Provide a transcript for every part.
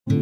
Good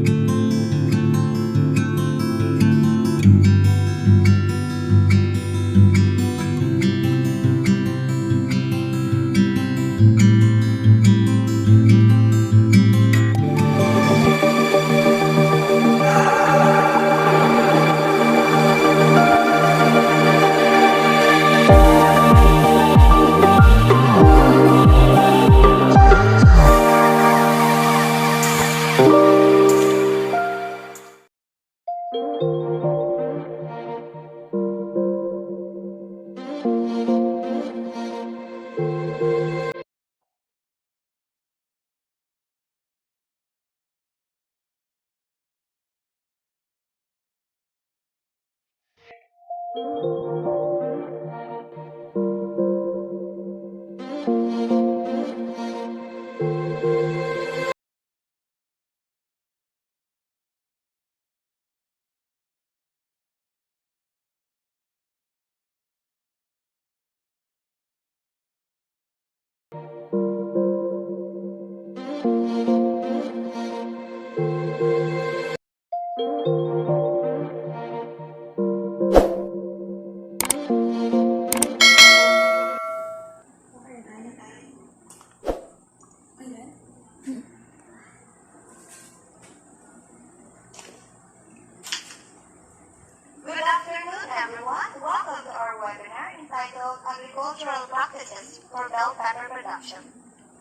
afternoon, everyone. Welcome to our webinar entitled Agricultural Practices for Bell Pepper Production,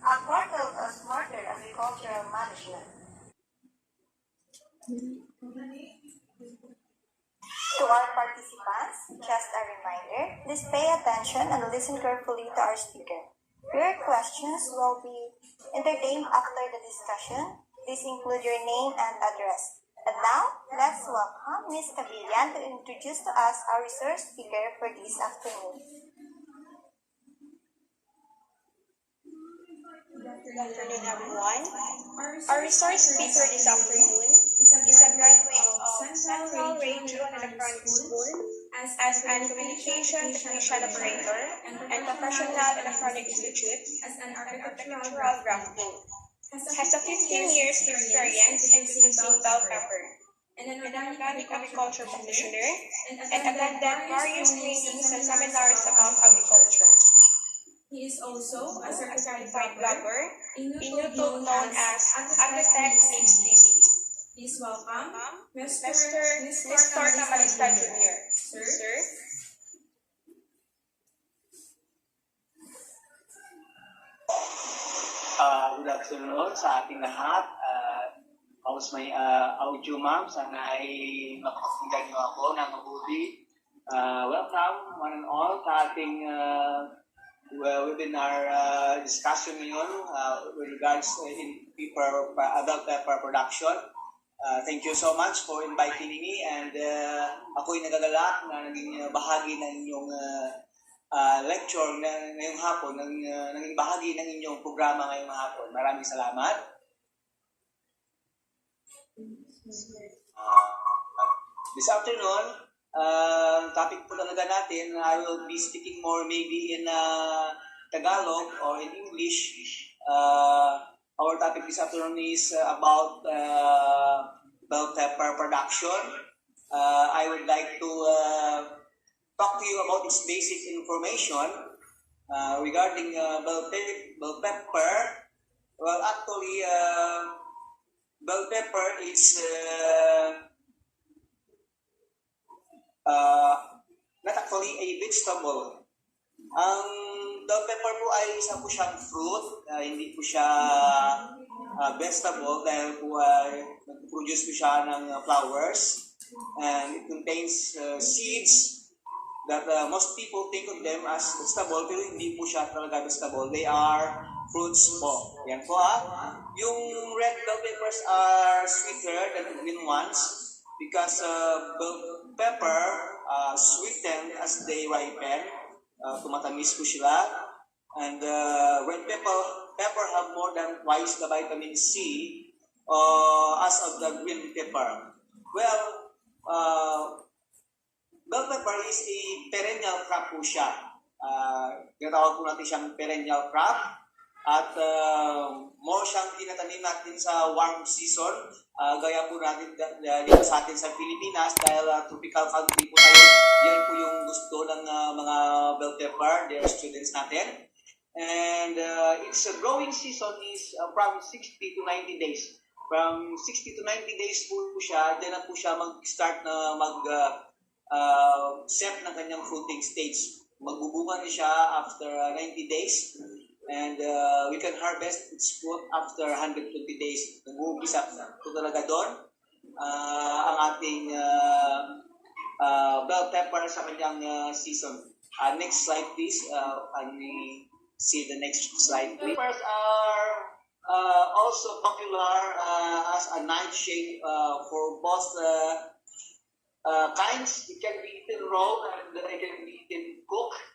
a portal of smarter agricultural management. To our participants, just a reminder, please pay attention and listen carefully to our speaker. Your questions will be entertained after the discussion. Please include your name and address. And now, let's welcome Ms. Cabillan to introduce to us our resource speaker for this afternoon. Good afternoon, everyone. Our resource speaker this afternoon is a graduate of Central Radio and Electronic School as an communication technician operator and professional electronic institute as an architectural draftsman. Has a 15 years experience in producing bell pepper, and an organic agriculture practitioner, and attended various trainings and seminars about agriculture. He is also a certified blogger in YouTube known as Agritech Mix TV. Please welcome Mr. Nestor Camalista Jr. Sir? Good afternoon sa ating lahat. Kaus may audio ma'am, sana ay mapakinggan niyo ako ng mabuti. Welcome one and all sa ating webinar discussion ngayon with regards in adult pepper production. Thank you so much for inviting me, and ako'y nagagalak na naging bahagi ng inyong lecture ngayong hapon, naging bahagi ng inyong programa ngayong hapon. Maraming salamat. This afternoon, topic po talaga natin, I will be speaking more maybe in Tagalog or in English. Our topic this afternoon is about bell pepper production. I would like to talk to you about its basic information regarding bell pepper. Well, actually, bell pepper is not actually a vegetable. Ang bell pepper po ay isa po siyang fruit, hindi po siya vegetable dahil po nag-produce po siya ng flowers, and it contains seeds that most people think of them as vegetable, pero hindi po siya talaga vegetable. They are fruits po. Yan po Yung red bell peppers are sweeter than the green ones because bell pepper sweeten as they ripen. Tumatamis po sila. And red pepper have more than twice the vitamin C as of the green pepper. Well, bell pepper is a perennial crop po siya. Tinatawag po natin siyang perennial crop. At more siyang tinatanim natin sa warm season. Gaya po natin dito sa atin sa Pilipinas dahil tropical country po tayo. Yan po yung gusto ng mga bell pepper, their students natin. And its growing season is from 60 to 90 days. From 60 to 90 days po siya, then na po siya mag-start na set ng kanyang fruiting stage. Magbubunga na siya after 90 days. And we can harvest its fruit after 120 days. Nag-uumpisa ito talaga doon. Ang ating bell pepper sa kanyang season. Next slide please. Can we see the next slide please? Peppers are also popular as a nightshade for both kinds. It can be eaten raw and it can be eaten cooked.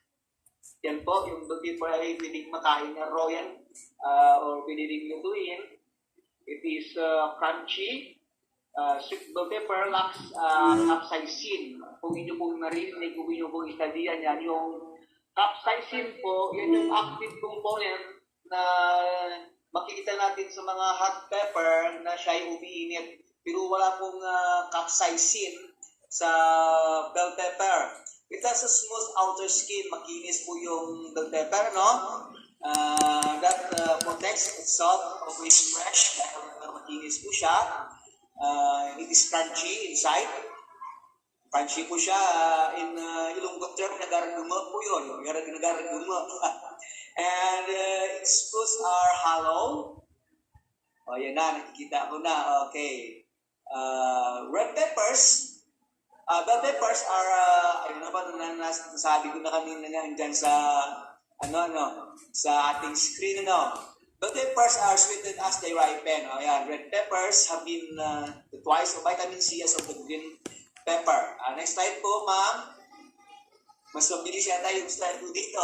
Yan po, yung bell pepper ay pwedeng makain na raw yan or pwedeng lutuin. It is crunchy. Sweet bell pepper lacks capsaicin. Kung inyo pong narinig, kung inyo pong istadiyan yan, yung capsaicin po, yan yung active component na makikita natin sa mga hot pepper na siya ay umiinit. Pero wala pong capsaicin sa bell pepper. It has a smooth outer skin. Makinis po yung bell pepper, no? That protects itself always fresh. Makinis po siya. It is crunchy inside. Crunchy po siya. In Ilonggo term, nagaraguma po yun. Nagaraguma. And its fruits are hollow. O, yan na. Nakikita ko na. Okay. Red peppers. Bell peppers are, ayun na ba, nasabi ko na kanina nga dyan sa, sa ating screen, Bell peppers are sweetened as they ripen. Ayan, red peppers have been twice of vitamin C as of the green pepper. Next slide po, ma'am. Mas mabilis yata yung slide ko dito.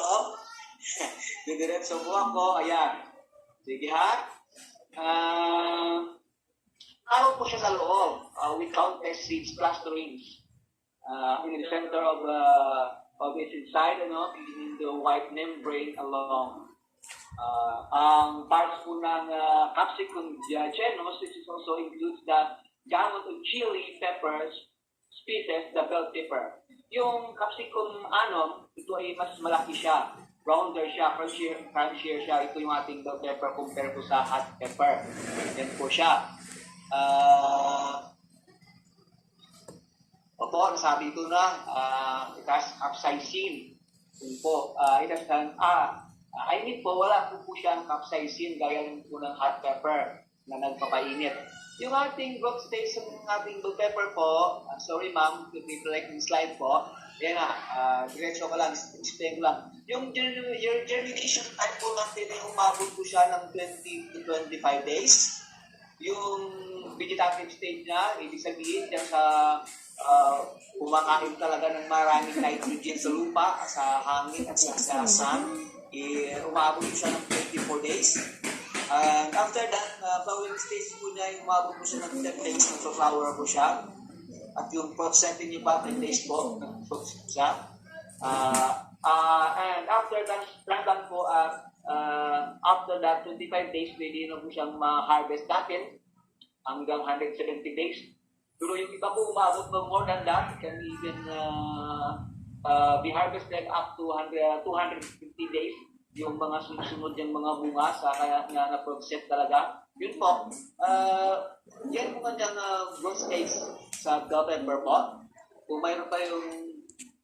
Didiretso po ako. Ayan. Sige ha. Araw po siya sa loob. We count as seeds plus the rings. In the center of its inside, in the white membrane along. Ang parts po ng capsicum genus, this is also includes the gamut of chili peppers species, the bell pepper. Yung capsicum ito ay mas malaki siya, rounder siya, crunchier siya. Ito yung ating bell pepper compare po sa hot pepper. Yan po siya. Opo, nasabi ko na, it has capsaicin. Yun po, it has I mean po, wala po siyang capsaicin gaya po ng hot pepper na nagpapainit. Yung ating growth stage ng ating bell pepper po, sorry ma'am, to be like yung slide po, yan na, diretso ko lang, explain ko lang. Yung germination time po natin ay umabot po siya ng 20 to 25 days. Yung vegetative stage niya, ibig sabihin dyan sa kumakain talaga ng maraming nitrogen sa lupa, sa hangin at sa sun, umabot siya ng 24 days. And after that, flowering stage po niya, umabot po siya ng 10 days, nagpa-flower po siya. At yung setting niya pa, 10 days po, nag-fruits po siya. And after that, after that 25 days, pwede na po siyang ma-harvest natin hanggang 170 days. Pero yung iba po umabot ng more than that, can even be harvested up to 250 days. Yung mga sunod-sunod yung mga bunga sa kaya nga na-process talaga. Yun po, yan po kanyang growth stage sa bell pepper po. Kung mayroon tayong,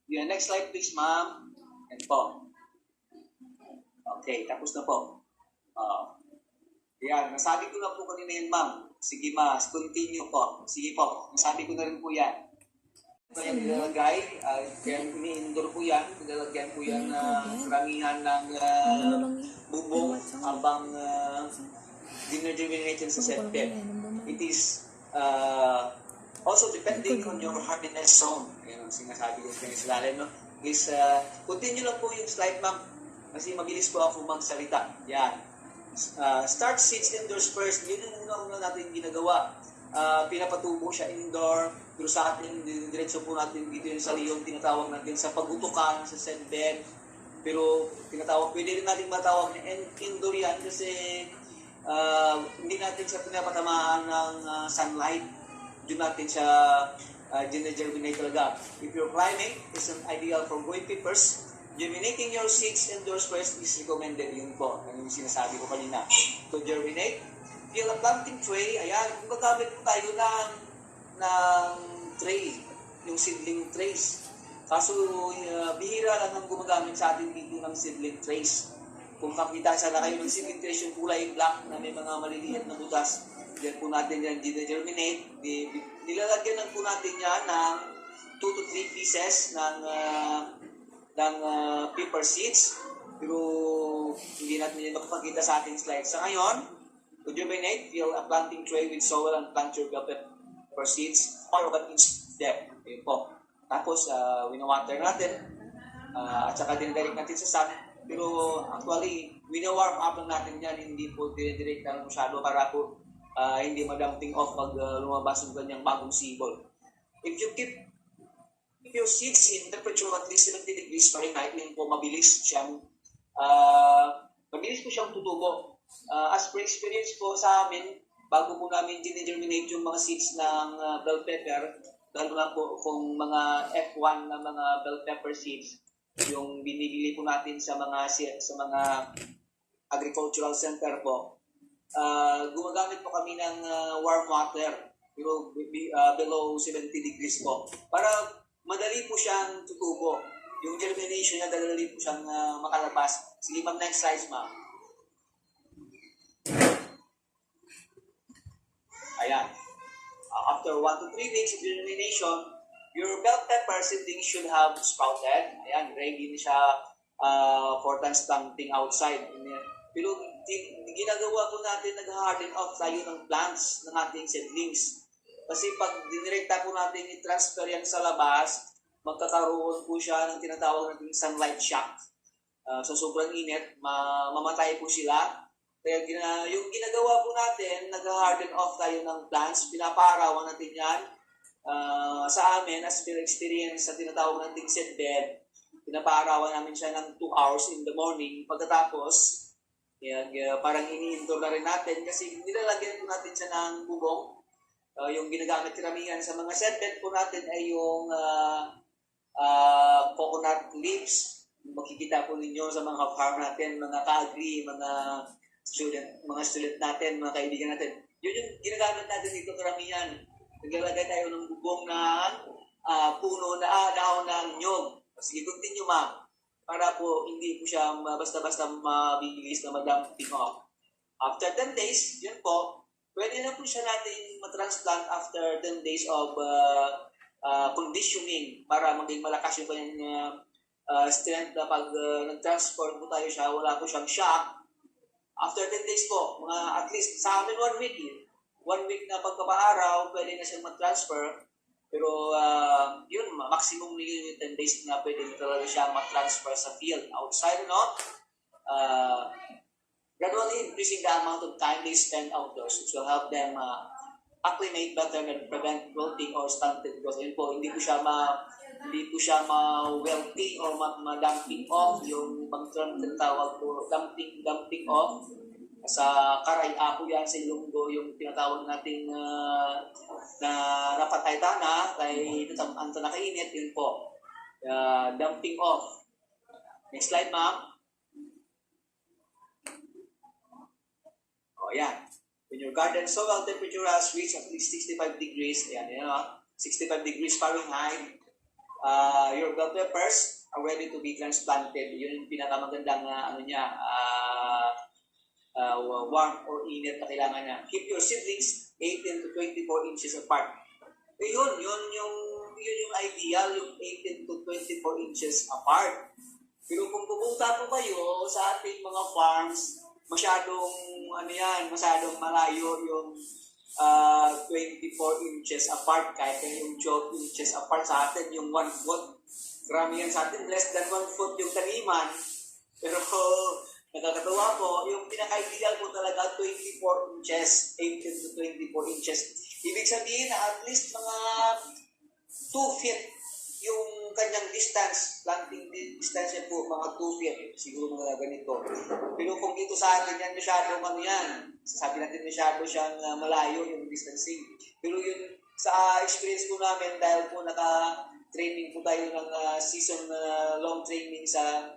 next slide please ma'am. Yan po. Okay, tapos na po. Yan, nasabi ko na po kanina yan ma'am. Sige mas, continue po. Sige po, nasabi ko na rin po yan. Ito yung nilalagay, kaya ini-indoor po yan. Nilalagyan po yan karamihan ng bubong habang dinner-germinated sa set bed. It is also depending on your hardiness zone. Yan ang sinasabi ko sa ilalim, is continue lang po yung slide ma'am. Kasi mabilis po ako magsalita. Yan. Start seeds indoors first. Yun yung una natin ginagawa. Pinapatubo siya indoor. Pero sa atin, diretso po natin dito yung sa leon, tinatawag natin sa pagutukan, sa set bed. Pero pwede rin natin matawag na indoor yan kasi hindi natin siya pinapatamaan ng sunlight. Doon natin siya gine-germinate talaga. If you're climbing, it's an ideal for growing peppers. Germinating your seeds indoors first is recommended. Yun po, yung sinasabi ko kanina. To germinate, fill a planting tray. Ayan, kung gagamit po tayo ng tray, yung seedling trays. Kaso, bihira lang ang gumagamit sa atin dito ng seedling trays. Kung makita sana kayo ng seedling trays, yung kulay black na may mga maliliit na butas, diyan po natin yan germinate. Nilalagyan lang po natin yan ng 2 to 3 pieces ng pepper seeds. Pero hindi natin yan makapagkita sa ating slide. Sa ngayon, to germinate, fill a planting tray with soil and plant your bell pepper seeds or about inch depth. Ayun po. Tapos, winawater natin at saka dinidirect natin sa sun. Pero actually, winawarm up lang natin yan. Hindi po dinidirect na masyado para po hindi madamping off pag lumabas yung kanyang bagong sibol. If you keep your seeds in temperature at least 70 degrees Fahrenheit, yun po mabilis po siyang tutubo. As per experience po sa amin, bago po namin gine-germinate yung mga seeds ng bell pepper, lalo na po kung mga F1 na mga bell pepper seeds, yung binibili po natin sa mga agricultural center po, gumagamit po kami ng warm water, pero below 70 degrees po, para madali po siyang tutubo. Yung germination niya, madali po siyang makalabas. Sige, ma'am, next slide, ma'am. Ayan. After 1 to 3 weeks of germination, your bell pepper seedling should have sprouted. Ayan, ready na siya for transplanting outside. Pero ginagawa po natin, nag-harden off tayo ng plants ng ating seedlings. Kasi pag dinirekta po natin i-transfer yan sa labas, magkakaroon po siya ng tinatawag natin sunlight shock. Sa sobrang init, mamatay po sila. Kaya yung ginagawa po natin, nag-harden off tayo ng plants, pinapaarawan natin yan. Sa amin, as per experience sa tinatawag natin seedbed, pinapaarawan namin siya ng 2 hours in the morning. Pagkatapos, parang ini-indoor na rin natin kasi nilalagyan po natin siya ng bubong. Yung ginagamit karamihan sa mga seedbed po natin ay yung coconut leaves. Makikita po ninyo sa mga farm natin, mga ka-agri, mga student natin, mga kaibigan natin. Yun yung ginagamit natin dito karamihan. Naglalagay tayo ng bubong ng puno na dahon ng nyog. Sige, continue, ma'am. Para po hindi po siya basta-basta mabibilis na madamping off. After 10 days, yun po, pwede na po siya natin matransplant after 10 days of conditioning para maging malakas yung kanyang strength na pag nag-transfer po tayo siya, wala po siyang shock. After 10 days po, mga at least sa amin 1 week. 1 week na pagpapaaraw, pwede na siyang mag-transfer. Pero yun, maximum nila 10 days na pwede na talaga siya mag-transfer sa field. Outside, no? Gradually increasing the amount of time they spend outdoors, which will help them acclimate better and prevent wilting or stunted growth. Yun po, hindi po siya ma-wilting or ma-dumping off. Yung pag-term tawag po, dumping off. Sa Karay-Ako yan, sa Ilonggo, yung tinatawag nating na napatay tana, kay anto na kainit, yun po. Dumping off. Next slide, ma'am. O, yan. When your garden soil temperature has reached at least 65 degrees, ayan, 65 degrees Fahrenheit, your bell peppers are ready to be transplanted. Yun yung pinakamagandang warm or init na kailangan niya. Keep your seedlings 18 to 24 inches apart. Yun yung ideal, yung 18 to 24 inches apart. Pero kung pupunta po kayo sa ating mga farms, masyadong malayo yung 24 inches apart, kahit yung 12 inches apart sa atin, yung 1 foot. Karamihan sa atin, less than 1 foot yung taniman. Pero nakakatawa po, yung pinaka-ideal po talaga 24 inches, 18 to 24 inches. Ibig sabihin na at least mga 2 feet yung kanyang distance, planting distance niya po, mga 2 feet, siguro mga ganito. Pero kung dito sa atin yan, masyado ano yan, sabi natin masyado siyang malayo yung distancing. Pero yun, sa experience po namin, dahil po naka-training po tayo ng season long training sa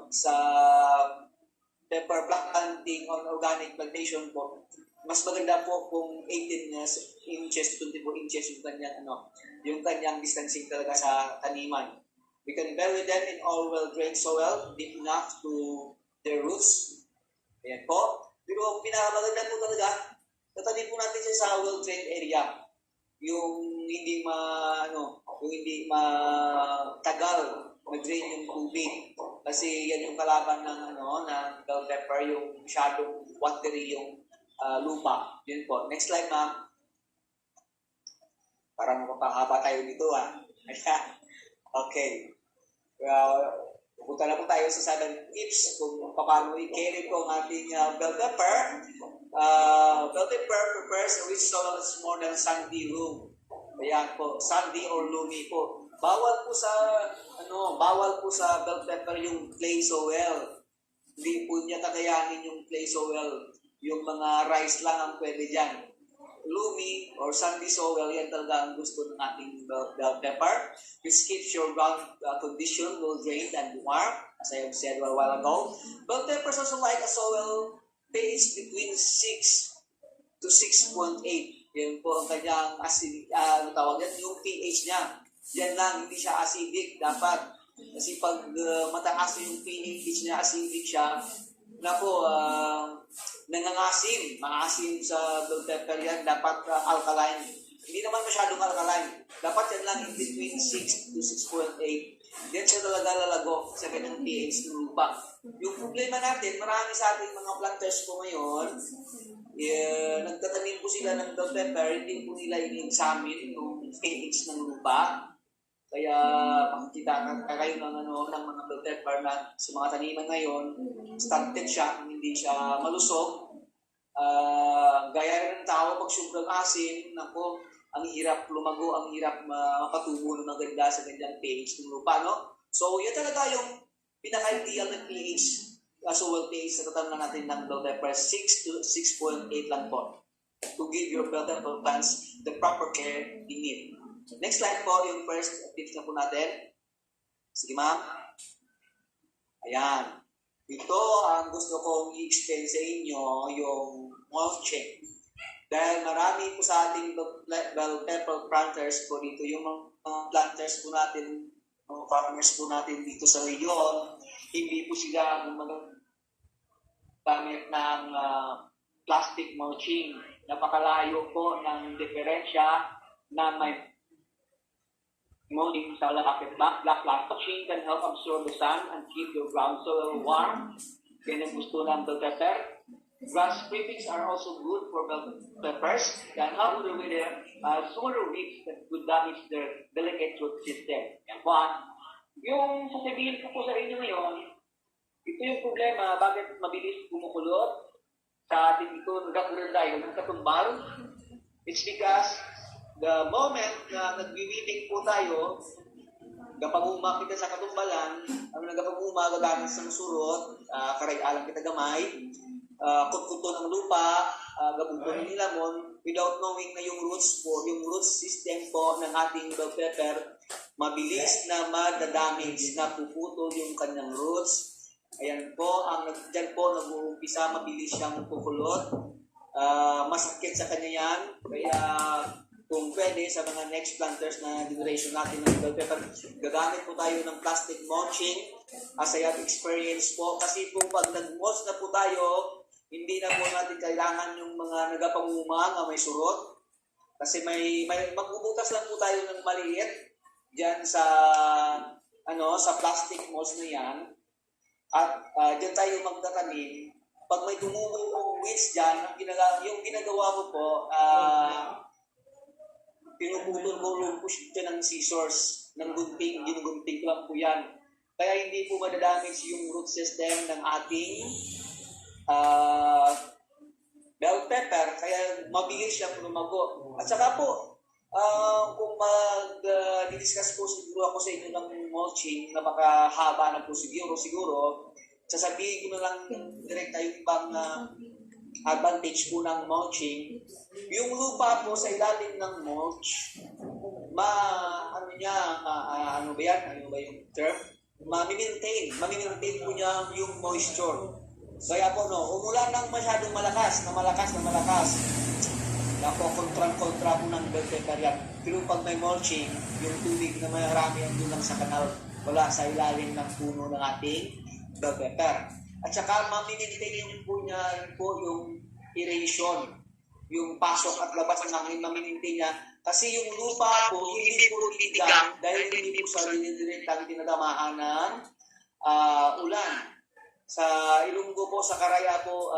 sa pepper planting on organic plantation po, mas maganda po kung 18 inches, 24 inches yung kanyang distancing talaga sa taniman. We can bury them in all well-drained soil, deep enough to their roots. Ayan po. Pero pinakamaganda po talaga, tatanim po natin siya sa well-drained area. Yung hindi matagal mag-drain yung tubig. Kasi yan yung kalaban ng bell pepper, yung masyadong watery yung lupa. Yun po. Next slide, ma'am. Parang mapahaba tayo dito, Okay. Pupunta na po tayo sa 7 tips kung paano i-carry po ang ating bell pepper. Bell pepper prepares a rich soil that's more than sandy loam. Ayan po, sandy or loamy po. Bawal po sa bell pepper yung clay soil. Hindi po niya kakayanin yung clay soil. Yung mga rice lang ang pwede dyan. Loamy or sandy soil, yan talaga ang gusto ng ating bell pepper. This keeps your ground condition well drained and warm, as I have said a while ago. Bell peppers also like a soil pH between 6 to 6.8. Yan po ang kanyang yung pH niya. Yan lang, hindi siya acidic dapat. Kasi pag mataas yung pH niya, acidic siya, nangangasim. Maasim sa bell pepper yan. Dapat alkaline. Hindi naman masyadong alkaline. Dapat yan lang in between 6 to 6.8. Yan siya talaga lalago sa kanyang pH ng lupa. Yung problema natin, marami sa ating mga planters po ngayon, nagtatanim po sila ng bell pepper, hindi po nila in-examine yung pH ng lupa. Kaya makikita kayo ng mga bell pepper na sa mga taniman ngayon, stunted siya, hindi siya malusog. Gaya rin ng tao, pag sobrang asin, ang hirap lumago, ang hirap mapatubo ng maganda sa ganyang pH ng lupa, no? So, yan talaga yung pinaka-ideal na pH. Soil pH sa tatanong natin ng bell pepper, 6 to 6.8 lang po. To give your bell pepper plants the proper care they need. Next slide po, yung first tips na po natin. Sige, ma'am. Ayan. Ito ang gusto kong i-explain sa inyo, yung mulching. Dahil marami po sa ating bell pepper planters po dito, yung mga planters po natin, mga farmers po natin dito sa region, hindi po sila gamit ng plastic mulching. Napakalayo po ng diferensya na may molding sa lalapit black mulching can help absorb the sun and keep your ground soil warm. Yan ang gusto ng bell pepper. Grass clippings are also good for bell peppers. Can help with their smaller weeds that could damage their delicate root system. Yan po. Yung sasabihin ko po sa inyo ngayon, ito yung problema, bakit mabilis kumukulot sa ating ito, nagkakaroon tayo ng katumbal. It's because the moment na nagwiwiting po tayo, gapanguma kita sa katumbalan, nagapanguma gagamit sa musurot, karay-alang kita gamay, kutkuto ng lupa, gabugbon ng lamon, without knowing na yung root system po ng ating bell pepper, mabilis na madadamage, na puputol yung kanyang roots. Ayan po, dyan po nag-uumpisa, mabilis siyang pukulot. Masakit sa kanya yan, kaya kung pwede sa mga next planters na generation natin ng bell pepper, gagamit po tayo ng plastic mulching as I have experience po. Kasi po pag nag-mulch na po tayo, hindi na po natin kailangan yung mga nagapanguma na may surot. Kasi may magbubutas lang po tayo ng maliit dyan sa plastic mulch na yan. At dyan tayo magtatanim. Pag may tumumong weeds dyan, yung ginagawa ko po, pinuputol ko po siya ng scissors, ng gunting, ginugunting ko lang po yan. Kaya hindi po madadamage yung root system ng ating bell pepper, kaya mabilis siyang lumago. At saka po, Kung mag-discuss po siguro ako sa inyo ng mulching, napakahaba na po siguro, sasabihin ko na lang direkta yung ibang advantage po ng mulching. Yung lupa po sa ilalim ng mulch, ano ba yan? Ano ba yung term? Mamimaintain po niya yung moisture. Kaya po, umulan ng masyadong malakas, kontra po ng bell pepper yan. Pero pag may mulching, yung tubig na marami ang dulang sa kanal, wala sa ilalim ng puno ng ating bell pepper. At saka mamimaintain po niya yung aeration, yung pasok at labas ng hangin, mamimaintain niya. Kasi yung lupa po, hindi po titigang dahil hindi po sa dinidiretang tinatamaan ng ulan. Sa Ilonggo po, sa Karaya po,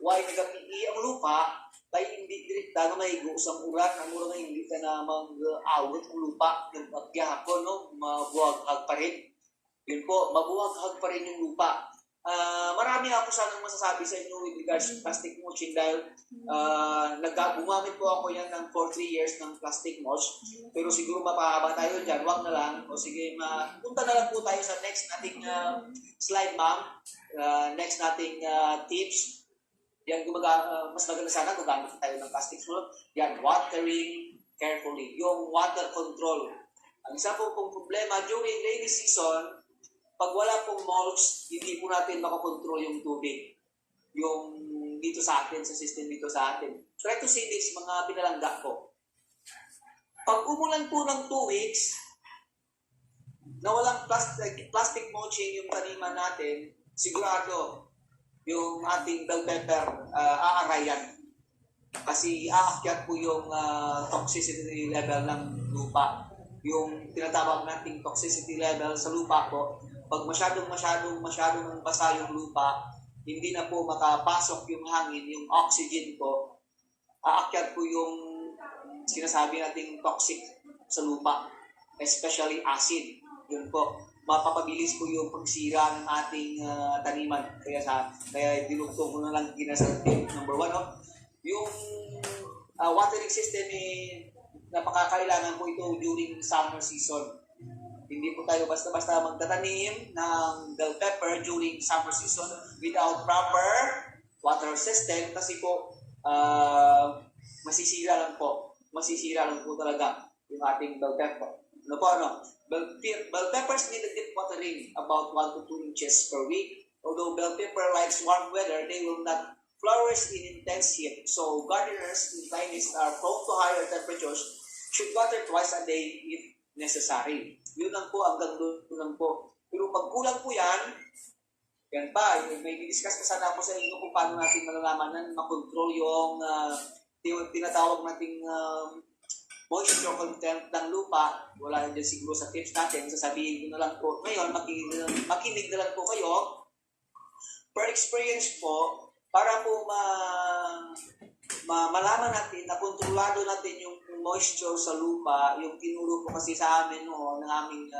nagapi ang lupa, tayo hindi direkta na maigo sa ulan, ang mura na hindi ka na mag-awit ang lupa, yung pagyahapon, mabuwaghag pa rin. Yun po, mabuwaghag pa rin yung lupa. Marami ako sanang masasabi sa inyo with regards to plastic mulching dahil gumamit po ako yan for 3 years ng plastic mulch. Pero siguro mapahaba tayo dyan, wag na lang. O sige, punta na lang po tayo sa next nating slide, ma'am. Next nating tips. Yan, mas maganda sana kung gamit tayo ng plastic mulch. Yan, watering carefully. Yung water control. Ang isa po pong problema during rainy season, pag wala pong mulch, hindi po natin makakontrol yung tubig. Yung dito sa atin, sa system dito sa atin. Try to say this, mga pinalangga ko. Pag umulan po ng 2 weeks, na walang plastic mulching yung taniman natin, sigurado yung ating bell pepper aarayan. Kasi aakyat po yung toxicity level ng lupa. Yung tinatawag nating toxicity level sa lupa po, pag masyadong basa yung lupa, hindi na po makapasok yung hangin, yung oxygen po, aakyat po yung sinasabi nating toxic sa lupa, especially acid. Yun po, mapapabilis po yung pagsira ng ating taniman. Kaya dinugtong ko na lang ginasal tip number 1. Yung watering system napakakailangan po ito during summer season. Hindi po tayo basta-basta magtatanim ng bell pepper during summer season without proper water system kasi po masisira lang po talaga yung ating bell pepper. Bell peppers need a deep watering about 1 to 2 inches per week. Although bell pepper likes warm weather, they will not flourish in intense heat. So gardeners in climates are prone to higher temperatures should water twice a day if necessary. Yun lang po, hanggang doon lang po. Pero pag kulang po yan pa, may discuss pa sana ako sa inyo kung paano natin malalaman makontrol yung tinatawag nating moisture content ng lupa. Wala yun dyan siguro sa tips natin. Sasabihin ko na lang po. Ngayon, makinig na lang po kayo. Per experience po, para po malaman natin na kontrolado natin yung moisture sa lupa, yung tinuro po kasi sa amin noon ng aming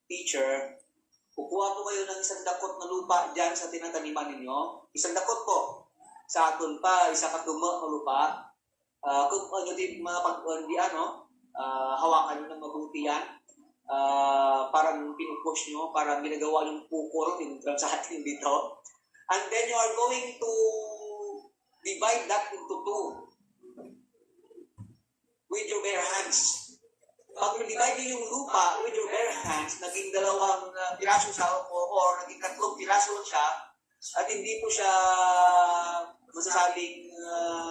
teacher, kukuha po kayo ng isang dakot na lupa dyan sa tinataniman ninyo. Isang dakot po. Sa aton pa, isa katumo na lupa. Kung ano din hawakan nyo ng mabuti yan. Parang pinupush nyo, parang ginagawa yung pukol sa atin dito. And then you are going to divide that into 2 with your bare hands. Pag divide niyo yung lupa with your bare hands, naging 2 piraso siya or naging 3 piraso siya at hindi po siya masasabing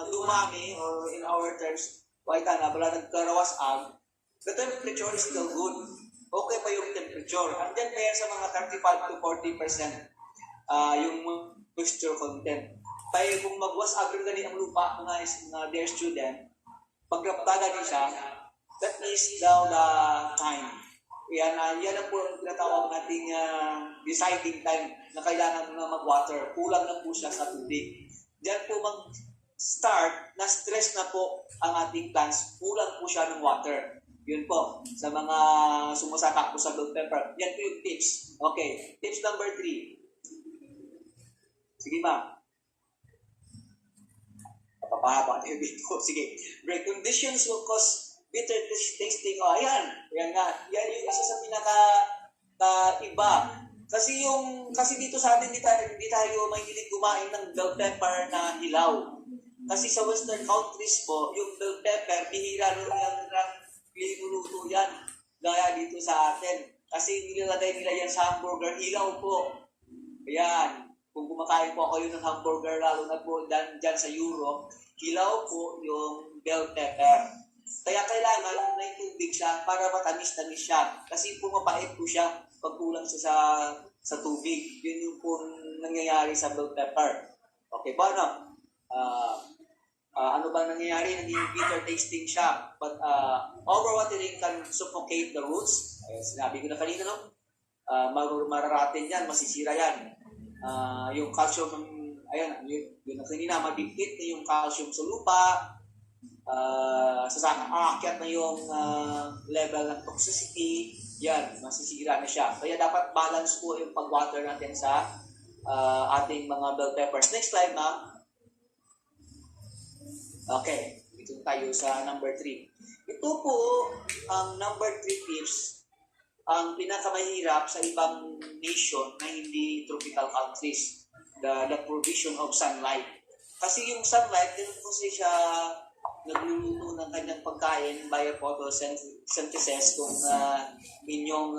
dumami or in our terms, wala nagkarawas-ag, the temperature is still good. Okay pa yung temperature. And then kaya sa mga 35 to 40% yung moisture content. Kaya kung magwas-ag rin ang lupa, mga dear student, pagkaptagan niya siya, that is now the time. Yan ang po ang tinatawag nating deciding time na kailangan na mag-water. Kulang na po siya sa tubig. Diyan po mag-start na stress na po ang ating plants. Kulang po siya ng water. Yun po, sa mga sumasakak po sa bell pepper. Yan po yung tips. Okay, tips number 3. Sige ma'am. Papahaba tayo dito. Sige. Dry conditions will cause bitter tasting. Oh, ayan. Ayan nga. Yan yung isa sa iba. Kasi dito sa atin, hindi tayo mahilig kumain ng bell pepper na hilaw. Kasi sa western countries po, yung bell pepper, bihira lang niluluto yan. Gaya dito sa atin. Kasi nilalagay nila yan sa hamburger, hilaw po. Ayan. Kung kumakain po kayo ng hamburger, lalo na po dyan sa Europe, hilaw po yung bell pepper. Kaya kailangan may tubig siya para matamis-tamis siya. Kasi pumapait po siya pag kulang siya sa tubig. Yun yung po nangyayari sa bell pepper. Okay ba, no? Ano ba nangyayari? Naging bitter tasting siya. But overwatering can suffocate the roots. Sinabi ko na kanina, no? Mararatin yan, masisira yan. Yung calcium, ayan, yun na kanina, mabigkit na yung calcium sa lupa, aakyat na yung level ng toxicity, yan, masisira na siya. Kaya dapat balance po yung pag-water natin sa ating mga bell peppers. Next slide, ma'am. Okay, dito tayo sa number 3. Ito po, ang number 3 tips, ang pinakamahirap sa ibang nation na hindi tropical countries, the provision of sunlight. Kasi yung sunlight, din po siya nagluluto ng kanyang pagkain via photosynthesis. Kung inyong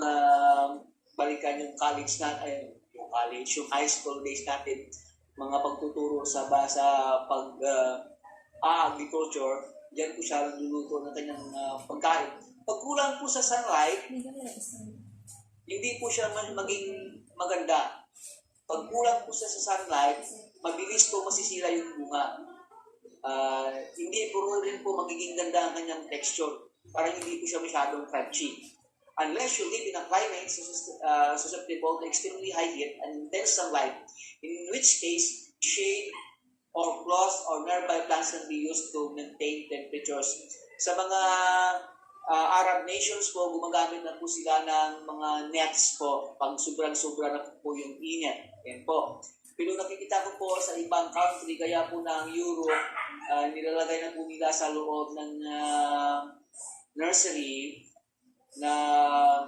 balikan yung college natin, yung high school days natin, mga pagtuturo sa agriculture, diyan po siya nagluluto ng kanyang pagkain. Pag kulang po sa sunlight, hindi po siya maging maganda. Pag kulang po sa sunlight, mabilis po masisira yung bunga. Hindi po rin po magiging ganda ang kanyang texture. Parang hindi po siya masyadong crunchy. Unless you live in a climate susceptible to extremely high heat and intense sunlight, in which case, shade or cloth or nearby plants can be used to maintain temperatures. Sa mga Arab nations po, gumagamit na po sila ng mga nets po pag sobrang-sobra na po yung init. Yan po. Pero nakikita ko po sa ibang country, kaya po ng Europe, nilalagay na po nila sa loob ng nursery na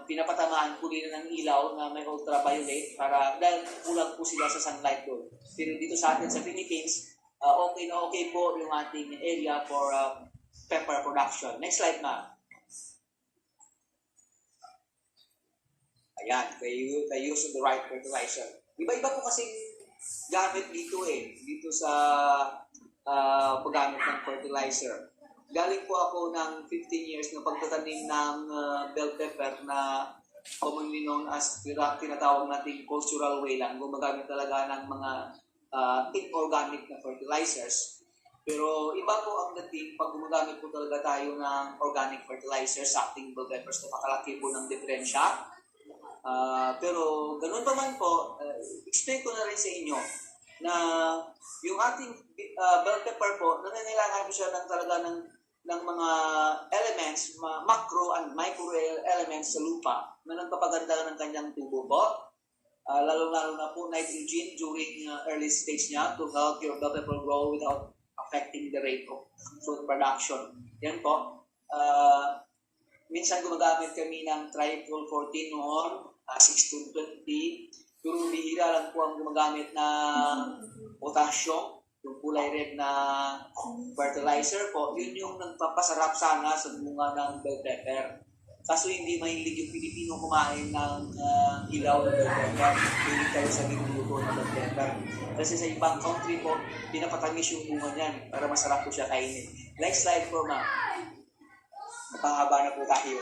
pinapatamaan po nila ng ilaw na may ultraviolet dahil kulang po sila sa sunlight doon. Pero dito sa atin sa Philippines, okay na okay po yung ating area for pepper production. Next slide, ma'am. Ayan, they use the right fertilizer. Iba-iba po kasing gamit dito sa paggamit ng fertilizer. Galing po ako ng 15 years na pagtatanim ng bell pepper na commonly known as tinatawag nating cultural way lang. Gumagamit talaga ng mga inorganic na fertilizers. Pero iba po ang dating pag gumagamit po talaga tayo ng organic fertilizers sa ating bell peppers. Napakalaki po ng diferensya. Pero ganun pa man po, explain ko na rin sa inyo na yung ating bell pepper po, nangangailangan po siya talaga ng mga elements, macro and micro elements sa lupa na nagpapaganda ng kanyang tubo po. Lalo-lalo na po nitrogen during early stage niya to help your bell pepper grow without affecting the rate of fruit production. Yan po. Minsan gumagamit kami ng triple 14 noon, 1620. Pero bihira lang po ang gumagamit ng potassium, yung kulay red na fertilizer po. Yun yung nagpapasarap sana sa bunga ng bell pepper. Kaso hindi mahilig yung Pilipino kumain ng ilaw na bell pepper. Hindi tayo sa ginuluto ng bell pepper. Kasi sa ibang country po, pinapatamis yung bunga niyan para masarap po siya kainin. Next slide po, ma'am. Napahaba na po tayo.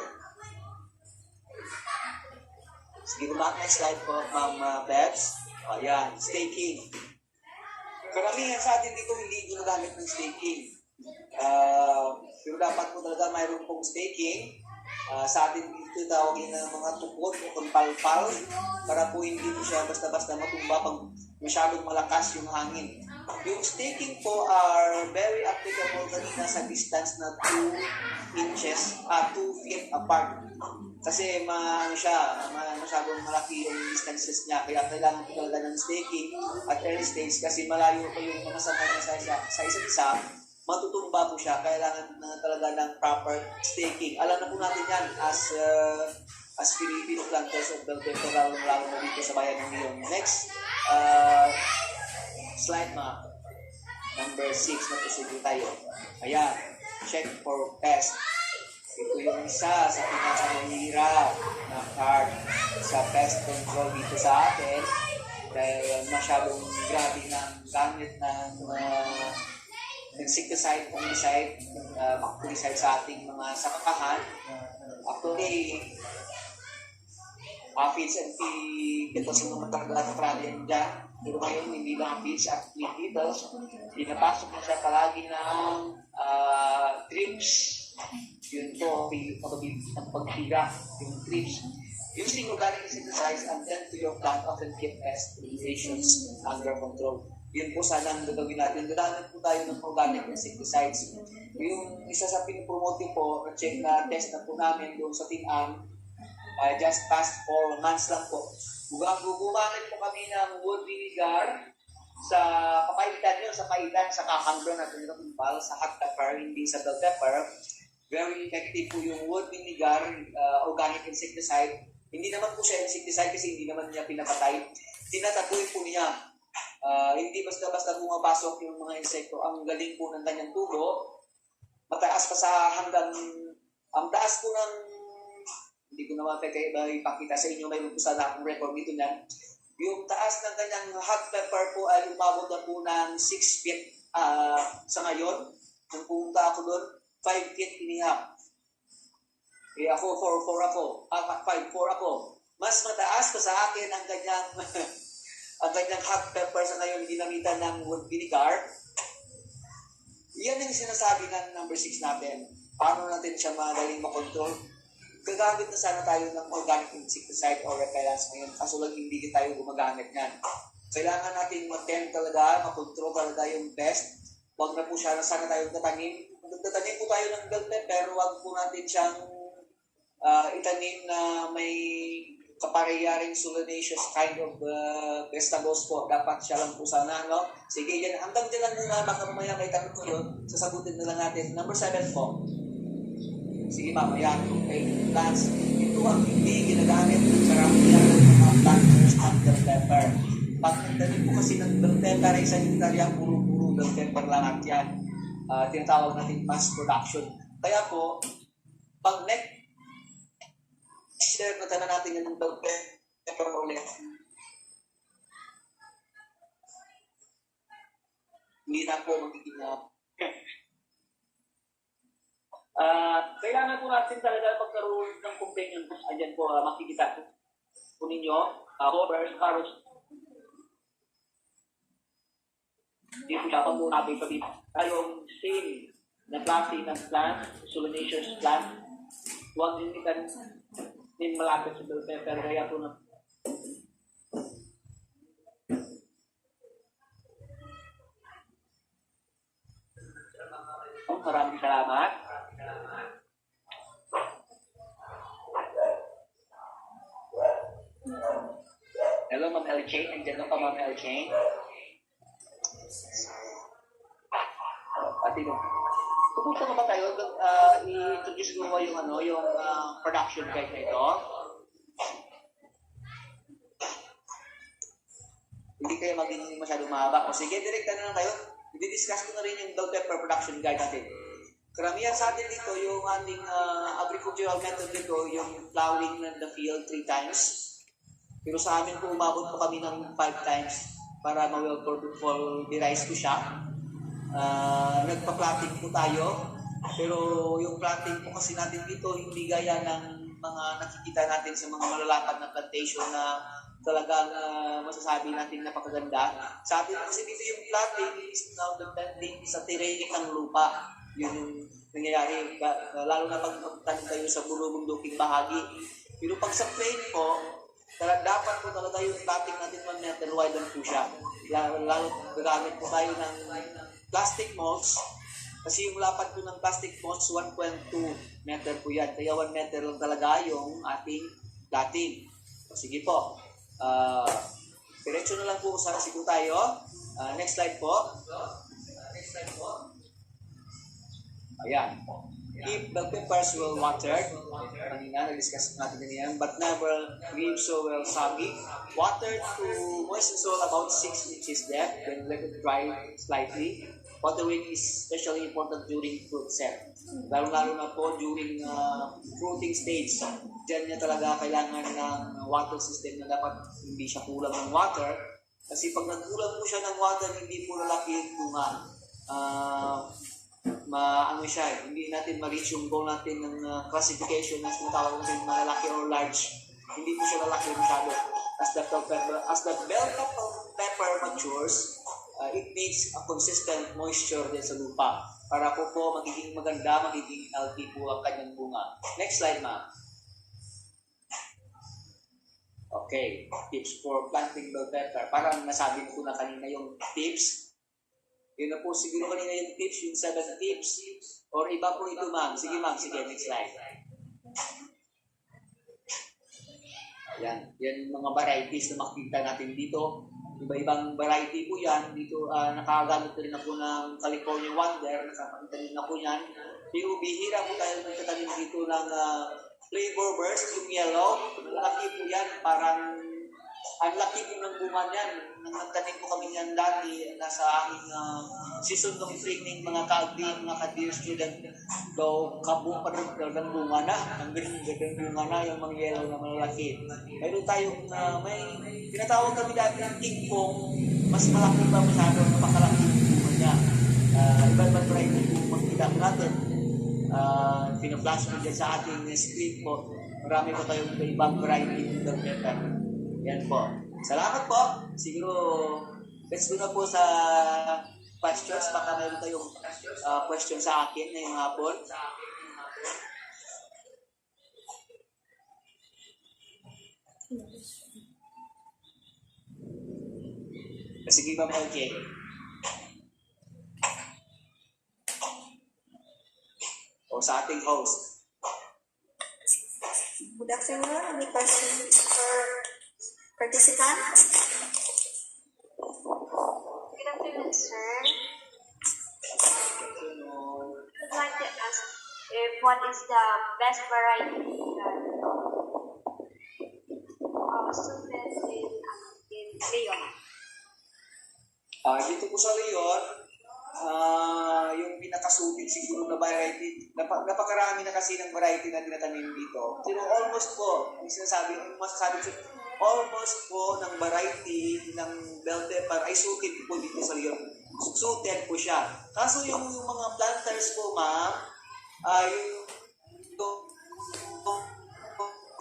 Sige po, next slide po, ma'am Bebs. Ayan, staking. Karamihan sa atin dito hindi ginagamit ng staking. Pero dapat po talaga mayroon pong staking. Sa atin dito tawagin ng mga tukod o palpal para po hindi po siya basta-basta matumba pag masyadong malakas yung hangin. Yung staking po are very applicable kanina sa distance na 2 feet apart. Kasi masyadong malaki yung distances niya. Kaya kailangan po talaga ng staking at early stage kasi malayo pa yung mga sangkay sa isa't isa. matutumba po siya. Kailangan na talaga ng proper staking. Alam na po natin yan as Filipino planters of bell pepper, lalo na dito sa bayan ng Leon. Next slide, number 6 na proceed tayo. Ayan, check for pest. Ito yung isa sa pinakamahirap na part sa pest control dito sa atin dahil masyadong grabe ng gamit ng insecticide, fungicide, bactericide sa ating mga sakakahan. Actually, aphids and beetles yung matagalan problem dyan. Pero ngayon, hindi lang aphids at beetles. Pinapasok na siya palagi ng trips. Yun po, ang pagtira, yung trips. Using organic insecticides and then to your plant often keep pest invasions under control. Yun po sana ang gagawin natin. Gagawin po tayo ng organic insecticides. Yung isa sa pinopromote po, check na test na po namin doon sa Tinam, just past 4 months lang po. Gumamit po kami ng wood vinegar sa papaitan yun, sa paitan, sa kakangdo na pinapal, sa hot pepper, hindi sa bell pepper. Very effective po yung wood vinegar, organic insecticide. Hindi naman po siya insecticide kasi hindi naman niya pinapatay. Tinataboy po niya. Hindi basta-basta pumapasok yung mga insekto. Ang galing po ng kanyang tubo. Mataas pa sa hanggang, ang taas po ng, hindi ko naman ipakita sa inyo, mayroon po sana akong record dito niyan. Yung taas ng kanyang hot pepper po ay umabot na po ng 6 feet sa ngayon. Nung pumunta ako doon, 5 feet inihap. Ako, 4 ako. 5'4 ako. Mas mataas pa sa akin ang kanyang ang kanyang hot pepper sa ngayon ginamitan ng wood vinegar. Yan yung sinasabi ng number 6 natin. Paano natin siya madaling makontrol? Gagamit na sana tayo ng organic insecticide or repellents ngayon. Kaso lang hindi tayo gumagamit yan. Kailangan natin mag-tend talaga, makontrol talaga yung pest. Huwag na po siya na sana tayo tatanim. Magtatanim po tayo ng bell pepper, huwag po natin siyang itanim na may kapareharing solanaceous kind of vegetables po. Dapat siya lang po sana, no? Sige, yan. Hanggang dyan lang muna. Baka mamaya may tanong ko yun. Sasagutin na lang natin. Number 7 po. Sige, mamaya. Okay. Plants. Ito ang hindi ginagamit ng karamihan ng mga planters ng bell pepper. Pag nagtanim po kasi ng bell pepper ay sa hektarya, puro-puro bell pepper lang at yan. Tinatawag natin mass production. Kaya po, pag share na tanan natin yung bell pepper ulit. Hindi na po magiging kailangan po natin talaga magkaroon ng companion books. Ayan po, makikita po ninyo. Covers, carrots. Hindi po siya pag muna natin sabihin. Tayong same na klase ng plant, solanaceous plant. Huwag din din malapit sa bell pepper. Kaya po na maraming salamat. Hello, Ma'am LJ. Nandiyan lang pa, Ma'am LJ. Pati mo. Pupunta na ba tayo? I-introduce ko yung production guide na ito. Hindi kayo maging masyadong mahaba. O sige, direkta na lang tayo. I-discuss ko na rin yung bell pepper production guide natin. Karamihan sa atin dito, yung ating agricultural method dito, yung plowing in the field 3 times. Pero sa amin po, umabot po kami ng 5 times para ma-well-pulverize ko siya. Nagpa-planting po tayo. Pero yung planting po kasi natin dito, hindi gaya ng mga nakikita natin sa mga malalakad na plantation na talagang masasabi natin napakaganda. Sa atin kasi dito yung planting is now depending sa terrain ng lupa. Yun yung nangyayari, lalo na pag magtanim tayo sa bulubunduking bahagi. Pero pag sa plain po, dapat po talaga yung planting natin 1 meter wide lang po siya. Lalo gagamit po tayo ng plastic mulch. Kasi yung lapad po ng plastic mulch, 1.2 meter po yan. Kaya 1 meter lang talaga yung ating planting. Sige po. Diretso na lang po sa sigo tayo. Next slide po. Ayan. Keep bell peppers well watered. Kanina, na-discuss natin yan. But never leave so well soggy. Water to moisten soil about 6 inches depth. Then let it dry slightly. Watering is especially important during fruit set. Lalo-lalo na po during fruiting stage. Diyan niya talaga kailangan ng water system na dapat hindi siya kulang ng water. Kasi pag nagkulang po siya ng water, hindi po lalaki yung bunga. Hindi natin ma-reach yung goal natin ng classification na sinatawag natin malalaki or large. Hindi po siya lalaki masyado. As the bell pepper matures, it needs a consistent moisture din sa lupa para po magiging maganda, magiging healthy po ang kanyang bunga. Next slide, ma'am. Okay, tips for planting bell pepper. Parang nasabi ko na kanina yung tips. Yun na po siguro kanina yung tips, yung 7 tips. Or iba po ito, ma'am. Sige, ma'am. Sige, next slide. Ayan. Yan yung mga varieties na makikita natin dito. Iba-ibang variety po yan. Dito, nakagamit rin ako ng California Wonder. Nakapakita rin ako yan. Pero bihira po tayo nagtatanim dito ng flavor burst, yung yellow. Malaki po yan. Parang ang laki po ng bunga niyan. Nang nagtanim po kami niyan dati, nasa aming season ng training, mga ka-agri, mga ka-dear student, daw kabuo pa ng bunga na. Ang gandang bunga na, yung mga yellow na malalaki. Mayroon tayong may tinatawag kami dati ng tingpong, mas malaki pa masyado, napakalaki yung bunga niya. Iba-ibang variety po makikita po natin. Pina-flash ko dyan sa ating screen po. Marami po tayong ibang variety ng pepper. Yan po. Salamat po. Siguro, let's go na po sa questions. Baka meron tayong question sa akin ngayong hapon. Sige, ma'am, okay. O sa ating host. Good afternoon. Any questions for participants? Good afternoon, sir. I'd like to ask what is the best variety students in Leon? Dito po sa Leon, yung pinakasulit siguro na variety, napakarami na kasi ng variety na tinatanim dito. Pero almost po, almost po ng variety ng bell pepper ay suited po dito sa Leon. Suited po siya. Kaso yung mga planters po, ma'am,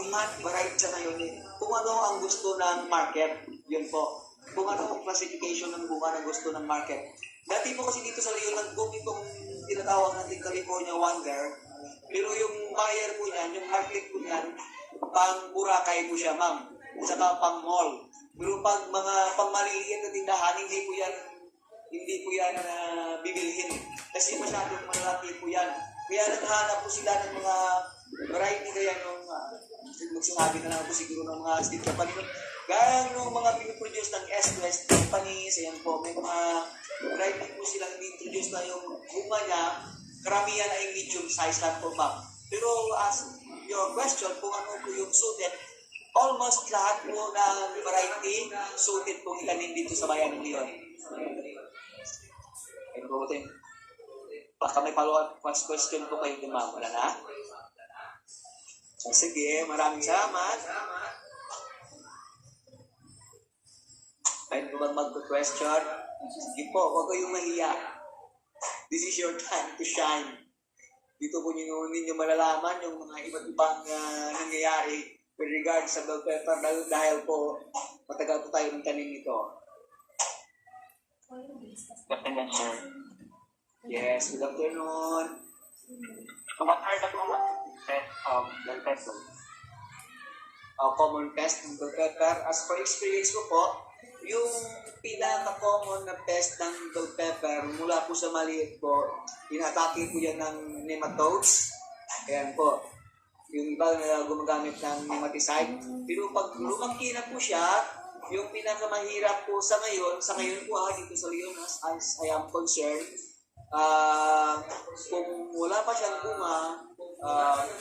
yung variety sa ngayon, kung ano ang gusto ng market, yun po. Kung ano ang classification ng bunga na gusto ng market. Dati po kasi dito sa Leon, nag-boom itong tinatawag natin California Wonder. Pero yung buyer po niyan, yung market po niyan, pang Boracay po siya, ma'am. Saka pang mall. Pero pag mga pangmaliliit na tindahan, hindi po yan bibilhin. Kasi masyadong malalaki po yan. Kaya naghahanap po sila ng mga variety kaya nung magsasabi na lang po siguro ng mga seed company. Gaya nung mga pinoproduce ng S-West companies, ayan po, may mga variety po silang introduce na yung bunga niya, karamihan ay medium size lang po, ma'am. Pero as your question, kung ano po yung suited, almost lahat po ng variety suited po itanim dito sa bayan ng Leon. Ayun po, Tim. Baka may follow-up question po kayo, ma'am. Wala na? Sige, maraming salamat. Ayun po bang mag-question? Sige po, huwag kayong mahiya. This is your time to shine. Dito po ninyo malalaman yung mga iba't ibang nangyayari with regard sa bell pepper dahil po matagal po tayo ng tanim nito. Good afternoon, sir. Yes, good afternoon. What are the common pests of bell pepper? Common pest ng bell pepper. As per experience ko po, yung pinaka-common na pest ng bell pepper mula po sa maliit po, inatake po yan ng nematodes. Ayan po. Yung iba na gumagamit ng nematicide. Pero pag lumaki na po siya, yung pinakamahirap po sa ngayon po dito sa Leon as I am concerned, Kung wala pa siyang bunga,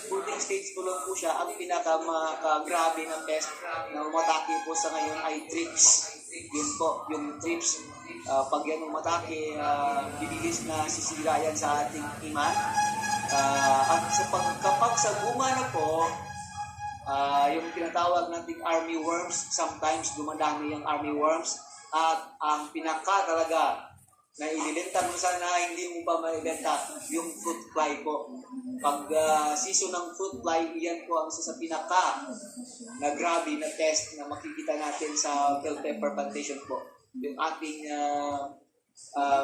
fruiting stage po lang po siya. Ang pinaka-grabe na pest na umatake po sa ngayon ay thrips. Yun po, yung thrips. Pag yan umatake, bibilis na sisira yan sa ating iman. At kapag sa bunga na po, yung tinatawag nating army worms, sometimes dumadami yung army worms. At ang pinaka talaga na inibenta mo sana, hindi mo pa maibenta yung fruit fly po. Pag season ng fruit fly, yan po ang isa sa pinaka na grabe na test na makikita natin sa bell pepper plantation po. Yung ating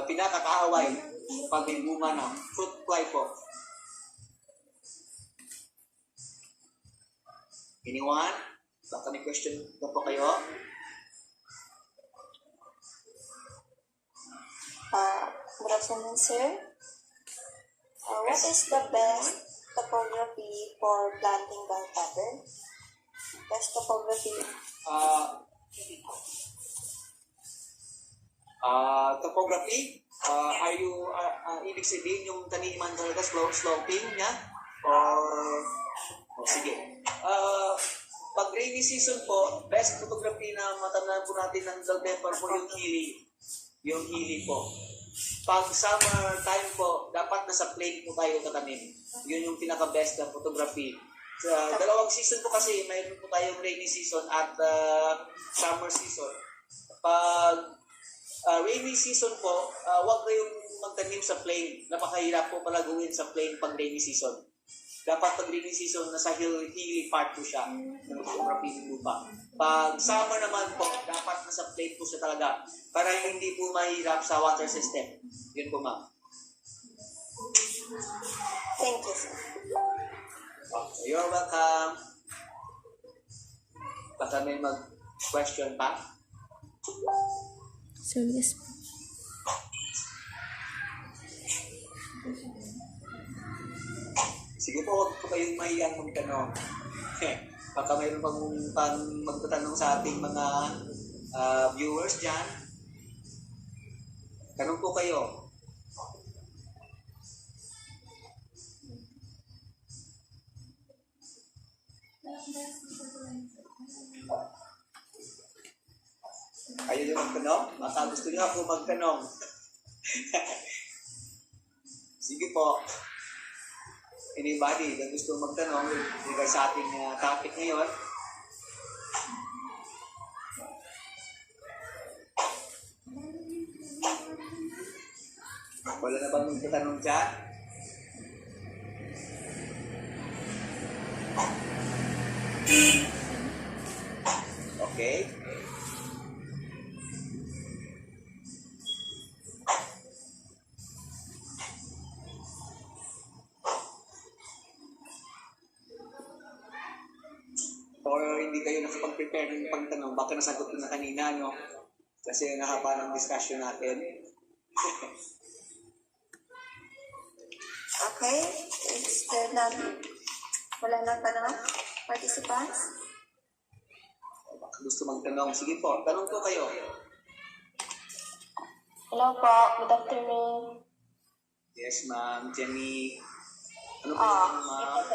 pinakakaaway pag may bunga na fruit fly po. Anyone? Baka may question na po kayo? Good afternoon, sir. What is the best topography for planting bell pepper? Best topography. Topography? Are you, ibig sabihin yung taniman talaga sloping niya? Sige. Pag rainy season po, best photography na matandaan po natin ng bell pepper po yung hili. Yung hili po. Pag summer time po, dapat nasa plate po tayo katanim. Yun yung pinaka-best na photography. Sa dalawang season po kasi, mayroon po tayong rainy season at summer season. Pag rainy season po, huwag kayong magtanim sa plain. Napakahirap po pala gawin sa plain pag rainy season. Dapat pag rainy season, nasa hilly part po siya ng photography ng lupa. Pag summer naman po, dapat nasa plate po siya talaga para hindi po mahirap sa water system. Yun po, ma'am. Thank you, sir. Okay, you're welcome. Baka may mag-question pa? So, yes po. Sige po, huwag po kayong mahiyang magtanong. Baka mayroon pang magtatanong sa ating mga viewers dyan. Tanong po kayo. Ayaw niyo magtanong? Baka gusto niyo ako magtanong. Sige po. Anybody na gusto magtanong regarding sa ating topic ngayon? Wala na bang magtatanong dyan? Okay. Or hindi kayo nakapag-prepare ng pagtanong, baka nasagot ko na kanina, no? Kasi nahaba ng discussion natin. Okay. Is there none? Wala nang tanong? Participants? Baka gusto magtanong. Sige po, tanong po kayo. Hello po, good afternoon. Yes, ma'am. Jenny. Ano po yung tanong, ma'am?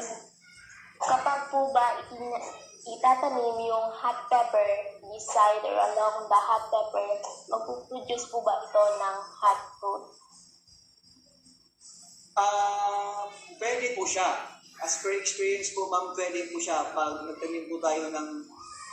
Kapag po ba itatanim yung hot pepper beside or along the hot pepper, magpuproduce po ba ito ng hot fruit? Pwede po siya. As per experience po, ma'am, pwede po siya. Pag nagtanim po tayo ng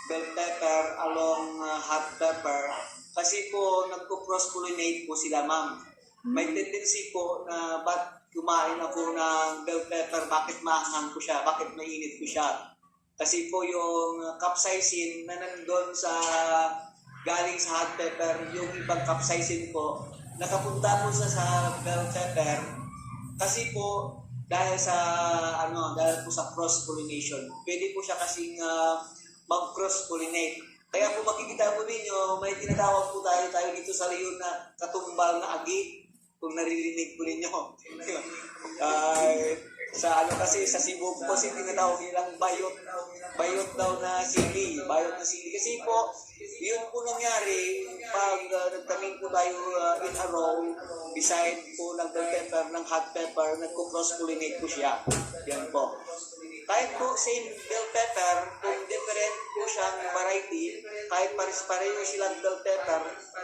bell pepper along hot pepper, kasi po nagpo-cross-pollinate po sila, ma'am. May tendency po na ba't kumain ako ng bell pepper, bakit maanghang po siya, bakit mainit po siya. Kasi po yung capsaicin na nandun sa galing sa hot pepper, yung ibang capsaicin po, nakapunta po sa bell pepper. Kasi po, dahil po sa cross-pollination, pwede po siya kasing mag-cross-pollinate. Kaya po makikita po ninyo, may tinatawag po tayo dito sa Leon na katumbal na agi, kung naririnig po ninyo. Sa ano kasi, sa Cebu po kasi tinatawag nilang bayot. Bayot daw na sili. Bayot na sili. Kasi po, yun po nangyari pag nagtanim po tayo in a row, beside po ng bell pepper, ng hot pepper, nagko-cross-pollinate po siya. Yan po. Kahit po same bell pepper, kung different po siyang variety, kahit pares-pareho silang bell pepper,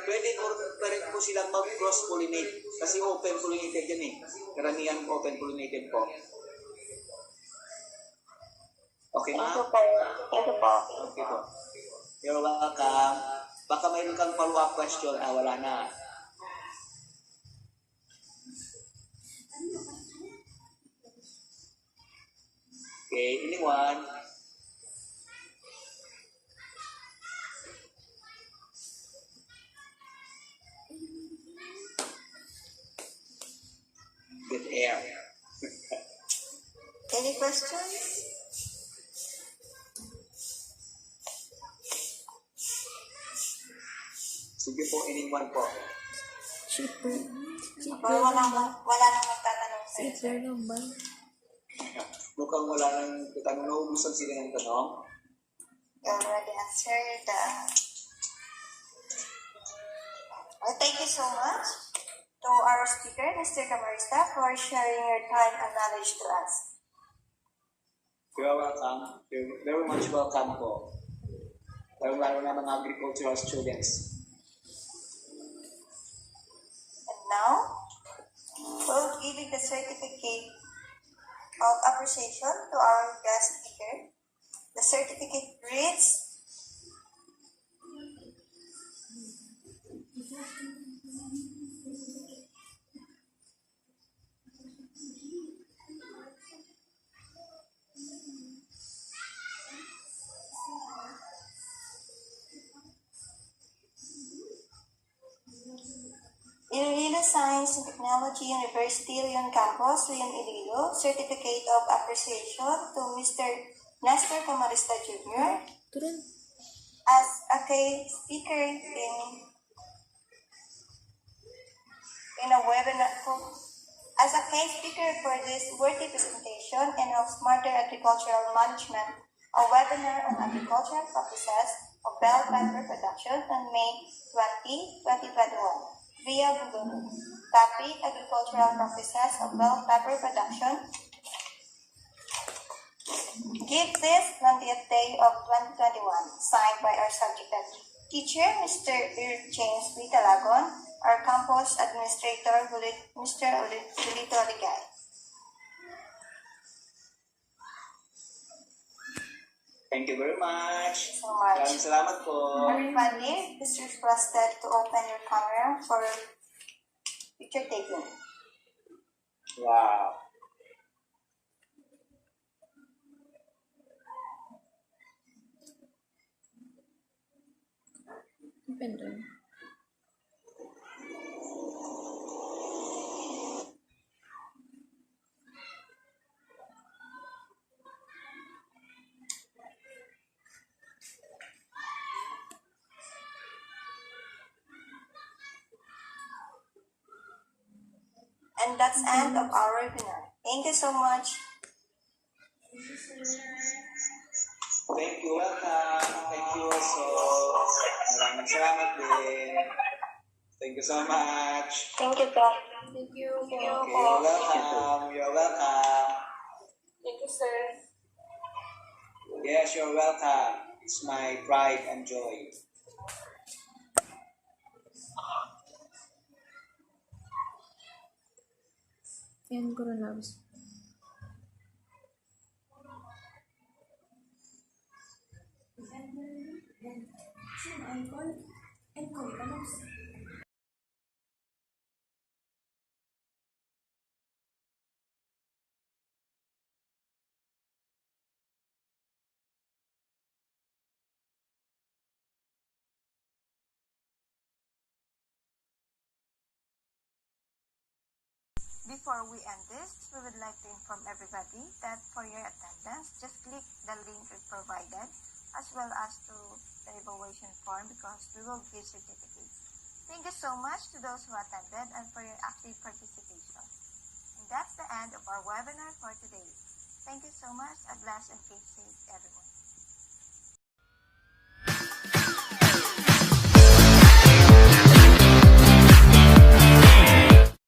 pwede po rin po silang mag-cross-pollinate. Kasi open-pollinated yan eh. Karamihan open-pollinated po. Okay, Thank ma'am? you po. Thank you po. Okay po. You're welcome. Baka mayroon kang follow-up question. Wala na. Okay, anyone? Good air. Any questions? Sige po, anyone po. Wala nang magtatanong sir. Mukhang wala nang tanong. Naubusan sila ng tanong. You already answered. Well, thank you so much to our speaker, Mr. Camarista, for sharing your time and knowledge to us. You're welcome. You're very much welcome po. Lalo na mga agricultural students. And now, we'll give the certificate of appreciation to our guest speaker. The certificate reads, Iloilo Science and Technology University, Leon Campus, Leon Iloilo, Certificate of Appreciation to Mr. Nestor Camarista Jr. as a case speaker in a webinar as a case speaker for this worthy presentation and of smarter agricultural management, a webinar on agricultural practices of bell pepper production on May 20, 2021. Via Google. Topic: Agricultural practices of bell pepper production. Give this 20th day of 2021. Signed by our subject teacher, Mr. James B. Talagon, our campus administrator, Mr. Julito Ligay. Thank you very much. So much. Maraming salamat po. Everybody is requested to open your camera for picture taking. Wow. And that's end of our webinar. Thank you so much. Thank you, welcome. Thank you also. Maraming salamat din. Thank you so much. Thank you, Doc. Thank you. Okay, you're welcome. You're welcome. Thank you, sir. Yes, you're welcome. It's my pride and joy. Yan ko rin labis. Before we end this, we would like to inform everybody that for your attendance, just click the link we provided as well as to the evaluation form because we will give certificates. Thank you so much to those who attended and for your active participation. that's the end of our webinar for today. Thank you so much. God bless and keep safe, everyone.